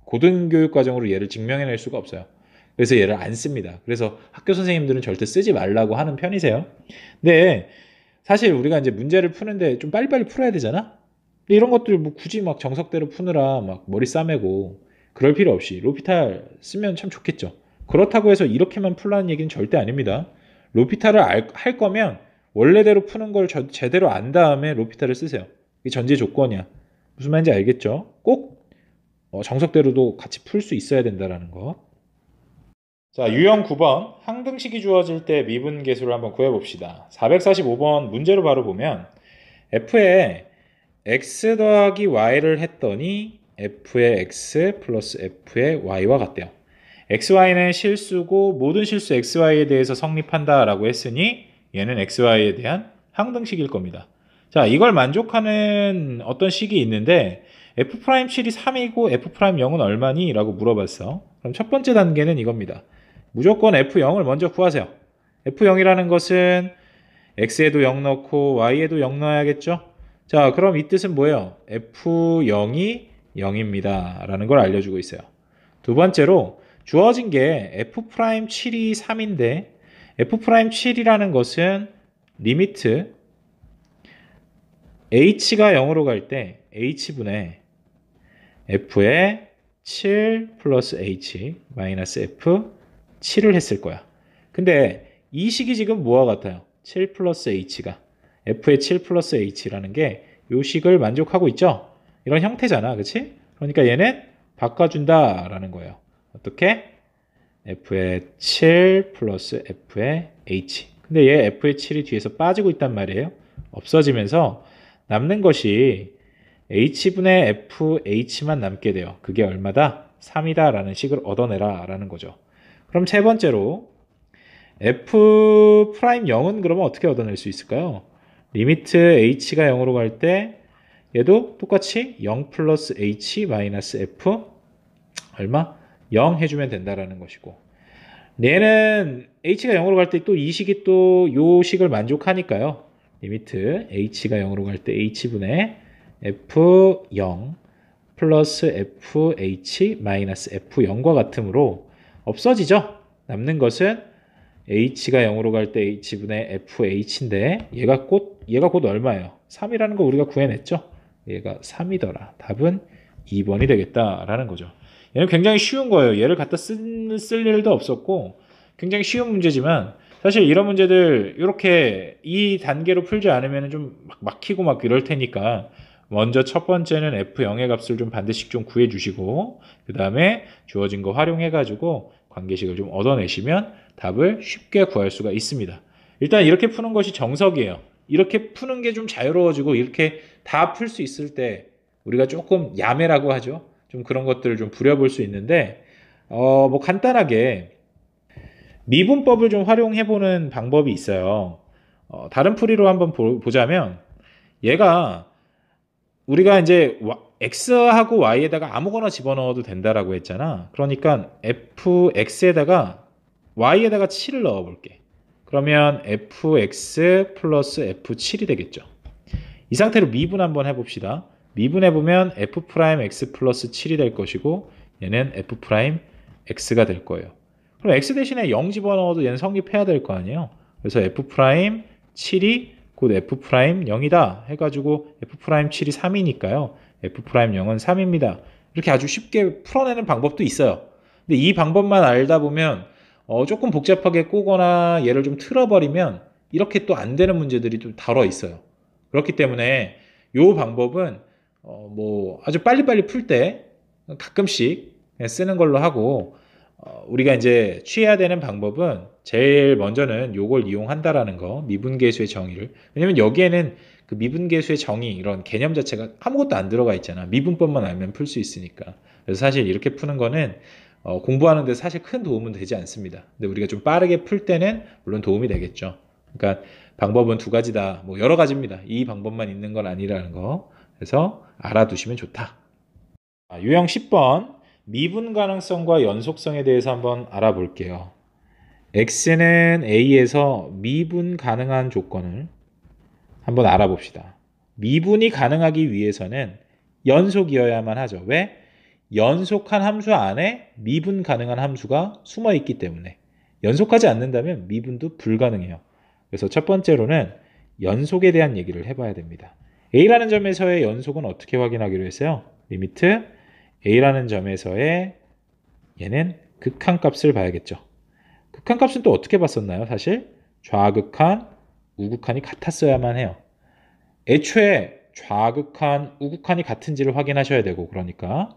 고등교육 과정으로 얘를 증명해낼 수가 없어요. 그래서 얘를 안 씁니다. 그래서 학교 선생님들은 절대 쓰지 말라고 하는 편이세요. 근데 사실 우리가 이제 문제를 푸는데 좀 빨리빨리 풀어야 되잖아? 근데 이런 것들 뭐 굳이 막 정석대로 푸느라 막 머리 싸매고 그럴 필요 없이 로피탈 쓰면 참 좋겠죠. 그렇다고 해서 이렇게만 풀라는 얘기는 절대 아닙니다. 로피탈을 할 거면 원래대로 푸는 걸 제대로 안 다음에 로피탈을 쓰세요. 이게 전제 조건이야. 무슨 말인지 알겠죠? 꼭 정석대로도 같이 풀 수 있어야 된다는 거. 자, 유형 9번 항등식이 주어질 때 미분계수를 한번 구해봅시다. 445번 문제로 바로 보면 f에 x 더하기 y를 했더니 f의 x 플러스 f의 y와 같대요. xy는 실수고 모든 실수 xy에 대해서 성립한다라고 했으니 얘는 xy에 대한 항등식일 겁니다. 자, 이걸 만족하는 어떤 식이 있는데 f'7이 3이고 f'0은 얼마니? 라고 물어봤어. 그럼 첫 번째 단계는 이겁니다. 무조건 f0을 먼저 구하세요. f0이라는 것은 x에도 0 넣고 y에도 0 넣어야겠죠? 자, 그럼 이 뜻은 뭐예요? f0이 0입니다. 라는 걸 알려주고 있어요. 두 번째로 주어진 게 f'7이 3인데 f'7이라는 것은 리미트 h가 0으로 갈 때 h분의 f의 7 플러스 h 마이너스 f 7을 했을 거야. 근데 이 식이 지금 뭐와 같아요? 7 플러스 h가 f의 7 플러스 h라는 게 이 식을 만족하고 있죠? 이런 형태잖아. 그치? 그러니까 얘는 바꿔준다라는 거예요. 어떻게? f의 7 플러스 f의 h. 근데 얘 f의 7이 뒤에서 빠지고 있단 말이에요. 없어지면서 남는 것이 h분의 fh만 남게 돼요. 그게 얼마다? 3이다 라는 식을 얻어내라 라는 거죠. 그럼 세 번째로 f'0은 그러면 어떻게 얻어낼 수 있을까요? 리미트 h가 0으로 갈 때 얘도 똑같이 0 플러스 h 마이너스 f 얼마? 0 해주면 된다라는 것이고 얘는 h가 0으로 갈 때 또 이 식이 또 요 식을 만족하니까요. 리미트 h가 0으로 갈 때 h분의 f0 플러스 fh 마이너스 f0과 같으므로 없어지죠. 남는 것은 h가 0으로 갈 때 h분의 fh인데 얘가 곧 얼마예요? 3이라는 거 우리가 구해냈죠. 얘가 3이더라. 답은 2번이 되겠다라는 거죠. 얘는 굉장히 쉬운 거예요. 얘를 갖다 쓸 일도 없었고 굉장히 쉬운 문제지만 사실 이런 문제들 이렇게 이 단계로 풀지 않으면 좀 막히고 막 이럴 테니까 먼저 첫 번째는 f0의 값을 좀 반드시 좀 구해주시고 그 다음에 주어진 거 활용해가지고 관계식을 좀 얻어내시면 답을 쉽게 구할 수가 있습니다. 일단 이렇게 푸는 것이 정석이에요. 이렇게 푸는 게 좀 자유로워지고 이렇게 다 풀 수 있을 때 우리가 조금 야매라고 하죠. 좀 그런 것들을 좀 부려볼 수 있는데 뭐 간단하게 미분법을 좀 활용해보는 방법이 있어요. 다른 풀이로 한번 보자면 얘가 우리가 이제 x하고 y에다가 아무거나 집어넣어도 된다라고 했잖아. 그러니까 fx에다가 y에다가 7을 넣어볼게. 그러면 fx 플러스 f7이 되겠죠. 이 상태로 미분 한번 해봅시다. 미분해보면 f'x 플러스 7이 될 것이고 얘는 f'x가 될 거예요. 그럼 x 대신에 0 집어넣어도 얘는 성립해야 될 거 아니에요. 그래서 f'7이 곧 f'0이다 해가지고 f'7이 3이니까요. f'0은 3입니다. 이렇게 아주 쉽게 풀어내는 방법도 있어요. 근데 이 방법만 알다 보면 조금 복잡하게 꼬거나 얘를 좀 틀어버리면 이렇게 또 안 되는 문제들이 좀 다뤄 있어요. 그렇기 때문에 이 방법은 뭐 아주 빨리빨리 풀 때 가끔씩 쓰는 걸로 하고 우리가 이제 취해야 되는 방법은 제일 먼저는 요걸 이용한다라는 거, 미분계수의 정의를. 왜냐면 여기에는 그 미분계수의 정의 이런 개념 자체가 아무것도 안 들어가 있잖아. 미분법만 알면 풀 수 있으니까. 그래서 사실 이렇게 푸는 거는 공부하는데 사실 큰 도움은 되지 않습니다. 근데 우리가 좀 빠르게 풀 때는 물론 도움이 되겠죠. 그러니까 방법은 두 가지다. 뭐 여러 가지입니다. 이 방법만 있는 건 아니라는 거. 그래서 알아두시면 좋다. 유형 10번 미분 가능성과 연속성에 대해서 한번 알아볼게요. x는 a에서 미분 가능한 조건을 한번 알아봅시다. 미분이 가능하기 위해서는 연속이어야만 하죠. 왜? 연속한 함수 안에 미분 가능한 함수가 숨어 있기 때문에 연속하지 않는다면 미분도 불가능해요. 그래서 첫 번째로는 연속에 대한 얘기를 해봐야 됩니다. A라는 점에서의 연속은 어떻게 확인하기로 했어요? 리미트 A라는 점에서의 얘는 극한값을 봐야겠죠. 극한값은 또 어떻게 봤었나요? 사실 좌극한, 우극한이 같았어야만 해요. 애초에 좌극한, 우극한이 같은지를 확인하셔야 되고 그러니까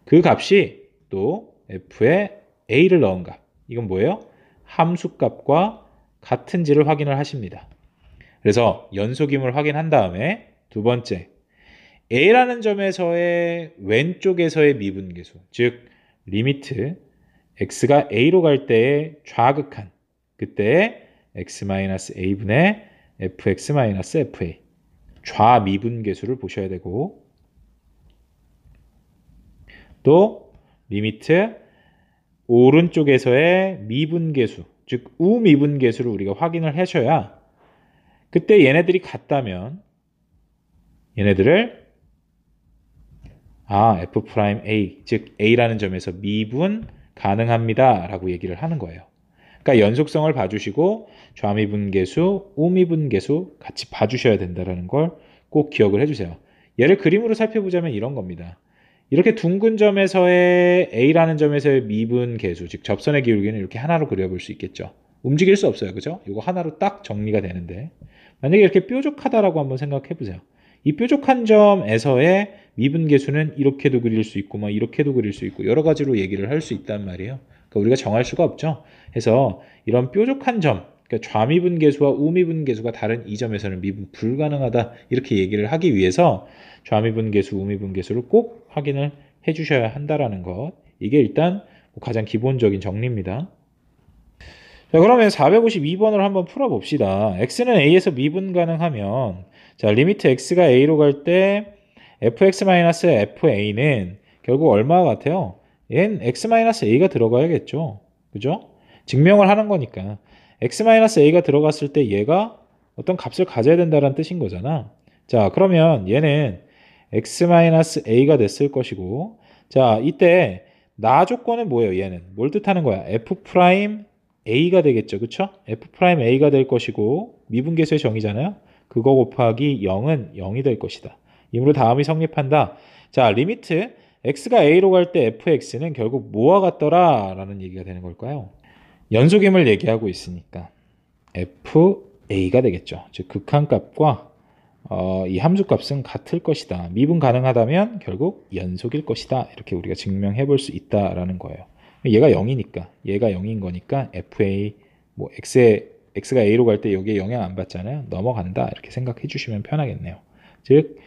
그 값이 또 f에 a를 넣은 값. 이건 뭐예요? 함수값과 같은지를 확인을 하십니다. 그래서 연속임을 확인한 다음에 두 번째, a라는 점에서의 왼쪽에서의 미분계수, 즉 리미트 x가 a로 갈 때의 좌극한, 그때 x-a분의 fx-fa 좌미분계수를 보셔야 되고 또 리미트 오른쪽에서의 미분계수, 즉 우미분계수를 우리가 확인을 하셔야 그때 얘네들이 같다면 얘네들을 f'A, 즉 A라는 점에서 미분 가능합니다 라고 얘기를 하는 거예요. 그러니까 연속성을 봐주시고 좌미분계수, 우미분계수 같이 봐주셔야 된다는 걸 꼭 기억을 해주세요. 얘를 그림으로 살펴보자면 이런 겁니다. 이렇게 둥근 점에서의 A라는 점에서의 미분계수, 즉 접선의 기울기는 이렇게 하나로 그려볼 수 있겠죠. 움직일 수 없어요. 그죠? 이거 하나로 딱 정리가 되는데 만약에 이렇게 뾰족하다라고 한번 생각해 보세요. 이 뾰족한 점에서의 미분계수는 이렇게도 그릴 수 있고 이렇게도 그릴 수 있고 여러 가지로 얘기를 할 수 있단 말이에요. 그러니까 우리가 정할 수가 없죠. 그래서 이런 뾰족한 점, 그러니까 좌미분계수와 우미분계수가 다른 이 점에서는 미분 불가능하다 이렇게 얘기를 하기 위해서 좌미분계수, 우미분계수를 꼭 확인을 해주셔야 한다라는 것. 이게 일단 가장 기본적인 정리입니다. 자, 그러면 452번을 한번 풀어봅시다. x는 a에서 미분 가능하면 자, 리미트 x가 a로 갈 때 fx-fa는 결국 얼마가 같아요? 얘는 x-a가 들어가야겠죠. 그죠? 증명을 하는 거니까 x-a가 들어갔을 때 얘가 어떤 값을 가져야 된다는 뜻인 거잖아. 자, 그러면 얘는 x-a가 됐을 것이고 자, 이때 나 조건은 뭐예요? 얘는 뭘 뜻하는 거야? f'a가 되겠죠. 그쵸? f'a가 될 것이고 미분계수의 정의잖아요. 그거 곱하기 0은 0이 될 것이다. 이므로 다음이 성립한다. 자, 리미트 x가 a로 갈 때 fx는 결국 뭐와 같더라? 라는 얘기가 되는 걸까요? 연속임을 얘기하고 있으니까 fa가 되겠죠. 즉 극한값과 이 함수값은 같을 것이다. 미분 가능하다면 결국 연속일 것이다. 이렇게 우리가 증명해 볼 수 있다라는 거예요. 얘가 0이니까 얘가 0인 거니까 fa 뭐 x가 a로 갈 때 여기에 영향 안 받잖아요. 넘어간다 이렇게 생각해 주시면 편하겠네요. 즉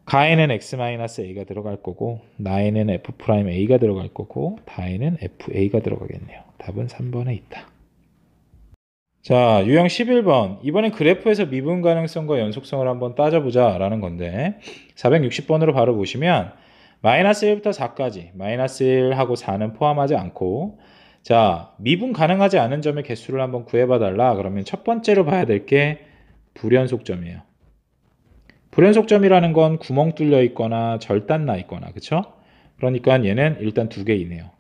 가에는 x-a가 들어갈 거고 나에는 f'a가 들어갈 거고 다에는 fa가 들어가겠네요. 답은 3번에 있다. 자, 유형 11번. 이번엔 그래프에서 미분 가능성과 연속성을 한번 따져보자 라는 건데 460번으로 바로 보시면 마이너스 1부터 4까지 마이너스 1하고 4는 포함하지 않고 자, 미분 가능하지 않은 점의 개수를 한번 구해봐 달라. 그러면 첫 번째로 봐야 될 게 불연속점이에요. 불연속점이라는 건 구멍 뚫려 있거나 절단 나 있거나 그쵸? 그러니까 얘는 일단 두 개이네요.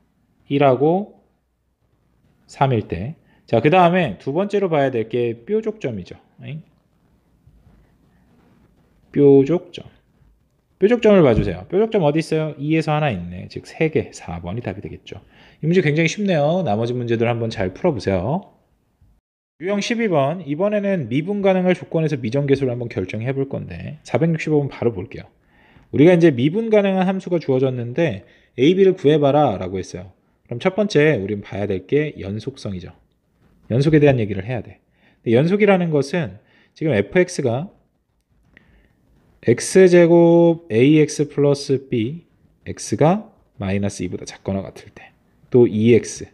1하고 3일 때. 자, 그 다음에 두 번째로 봐야 될 게 뾰족점이죠. 뾰족점. 뾰족점을 봐주세요. 뾰족점 어디 있어요? 2에서 하나 있네. 즉 3개, 4번이 답이 되겠죠. 이 문제 굉장히 쉽네요. 나머지 문제들 한번 잘 풀어보세요. 유형 12번. 이번에는 미분 가능할 조건에서 미정계수를 한번 결정해 볼 건데 465번 바로 볼게요. 우리가 이제 미분 가능한 함수가 주어졌는데 a, b를 구해봐라 라고 했어요. 그럼 첫 번째 우린 봐야 될 게 연속성이죠. 연속에 대한 얘기를 해야 돼. 연속이라는 것은 지금 fx가 x제곱 ax 플러스 b x가 마이너스 2보다 작거나 같을 때, 또 2x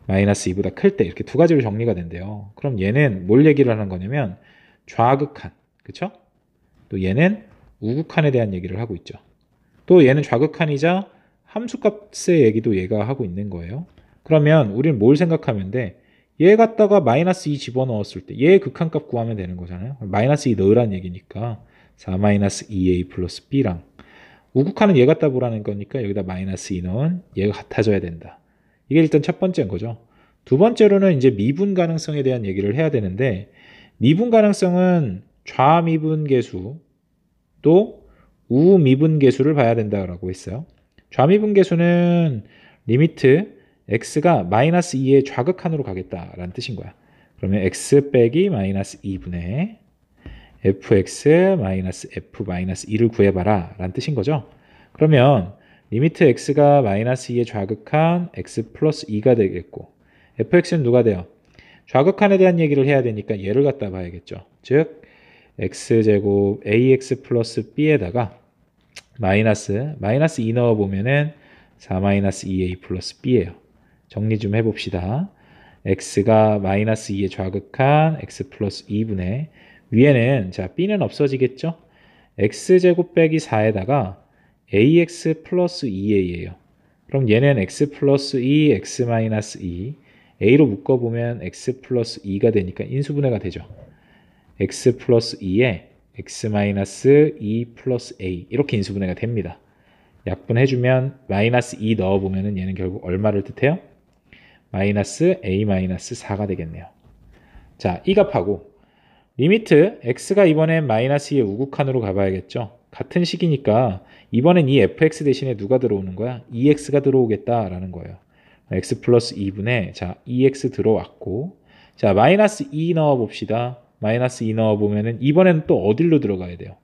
마이너스 2보다 클 때 이렇게 두 가지로 정리가 된대요. 그럼 얘는 뭘 얘기를 하는 거냐면 좌극한, 그쵸? 또 얘는 우극한에 대한 얘기를 하고 있죠. 또 얘는 좌극한이자 함수값의 얘기도 얘가 하고 있는 거예요. 그러면 우리는 뭘 생각하면 돼? 얘 갖다가 마이너스 2 집어넣었을 때 얘 극한값 구하면 되는 거잖아요. 마이너스 2 넣으란 얘기니까 4 마이너스 2a 플러스 b랑 우극한은 얘 갖다 보라는 거니까 여기다 마이너스 2 넣은 얘가 같아져야 된다. 이게 일단 첫 번째인 거죠. 두 번째로는 이제 미분 가능성에 대한 얘기를 해야 되는데 미분 가능성은 좌미분계수 또 우미분계수를 봐야 된다고 했어요. 좌미분계수는 리미트 x가 마이너스 2의 좌극한으로 가겠다라는 뜻인 거야. 그러면 x 빼기 마이너스 2분의 fx 마이너스 f 마이너스 2를 구해봐라 라는 뜻인 거죠. 그러면 리미트 x가 마이너스 2의 좌극한 x 플러스 2가 되겠고 fx는 누가 돼요? 좌극한에 대한 얘기를 해야 되니까 얘를 갖다 봐야겠죠. 즉 x제곱 ax 플러스 b에다가 마이너스 2 넣어보면은 4 마이너스 2a 플러스 b예요. 정리 좀 해봅시다. x가 마이너스 2의 좌극한 x 플러스 2분의 위에는 자 b는 없어지겠죠? x제곱 빼기 4에다가 ax 플러스 2a예요. 그럼 얘는 x 플러스 2, x 마이너스 2 a로 묶어보면 x 플러스 2가 되니까 인수분해가 되죠. x 플러스 2에 x 마이너스 2 플러스 a 이렇게 인수분해가 됩니다. 약분해주면 마이너스 2 넣어보면 얘는 결국 얼마를 뜻해요? 마이너스 a 마이너스 4가 되겠네요. 자, 이 값하고 리미트 x가 이번엔 마이너스 2의 우극한으로 가봐야겠죠. 같은 식이니까 이번엔 이 fx 대신에 누가 들어오는 거야? 2x가 들어오겠다라는 거예요. x 플러스 2분의 자 2x 들어왔고 자 마이너스 2 넣어봅시다. 마이너스 2 넣어보면은 이번에는 또 어디로 들어가야 돼요?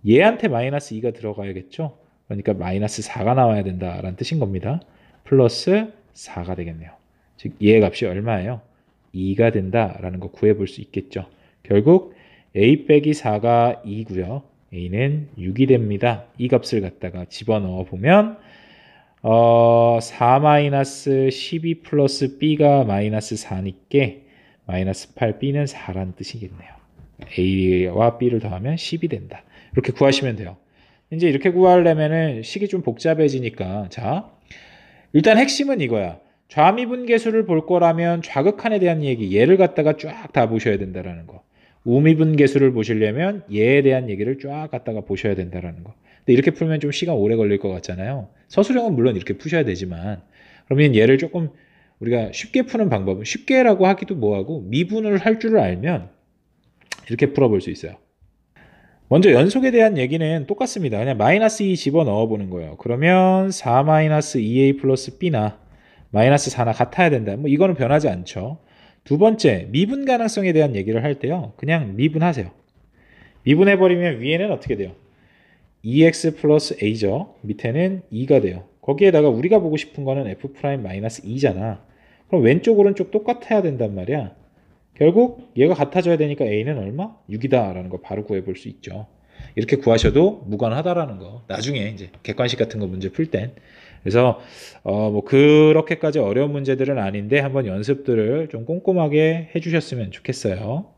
얘한테 마이너스 2가 들어가야겠죠. 그러니까 마이너스 4가 나와야 된다라는 뜻인 겁니다. 플러스 4가 되겠네요. 즉 얘의 값이 얼마예요? 2가 된다라는 거 구해볼 수 있겠죠. 결국 a 빼기 4가 2고요. a는 6이 됩니다. 이 값을 갖다가 집어넣어 보면 4 마이너스 12 플러스 b가 마이너스 4니까 마이너스 8b는 4라는 뜻이겠네요. a와 b를 더하면 10이 된다. 이렇게 구하시면 돼요. 이제 이렇게 구하려면은 식이 좀 복잡해지니까 자 일단 핵심은 이거야. 좌미분계수를 볼 거라면 좌극한에 대한 얘기 얘를 갖다가 쫙 다 보셔야 된다라는 거. 우미분계수를 보시려면 얘에 대한 얘기를 쫙 갖다가 보셔야 된다라는 거. 근데 이렇게 풀면 좀 시간 오래 걸릴 것 같잖아요. 서술형은 물론 이렇게 푸셔야 되지만 그러면 얘를 조금 우리가 쉽게 푸는 방법은 쉽게라고 하기도 뭐하고 미분을 할 줄을 알면 이렇게 풀어볼 수 있어요. 먼저 연속에 대한 얘기는 똑같습니다. 그냥 마이너스 2 집어넣어 보는 거예요. 그러면 4 마이너스 2a 플러스 b나 마이너스 4나 같아야 된다. 뭐 이거는 변하지 않죠. 두 번째, 미분 가능성에 대한 얘기를 할 때요. 그냥 미분하세요. 미분해버리면 위에는 어떻게 돼요? 2x 플러스 a죠. 밑에는 2가 돼요. 거기에다가 우리가 보고 싶은 거는 f 프라임 마이너스 2잖아. 그럼 왼쪽 오른쪽 똑같아야 된단 말이야. 결국 얘가 같아져야 되니까 a는 얼마? 6이다 라는 거 바로 구해볼 수 있죠. 이렇게 구하셔도 무관하다라는 거. 나중에 이제 객관식 같은 거 문제 풀 땐. 그래서 뭐 그렇게까지 어려운 문제들은 아닌데 한번 연습들을 좀 꼼꼼하게 해주셨으면 좋겠어요.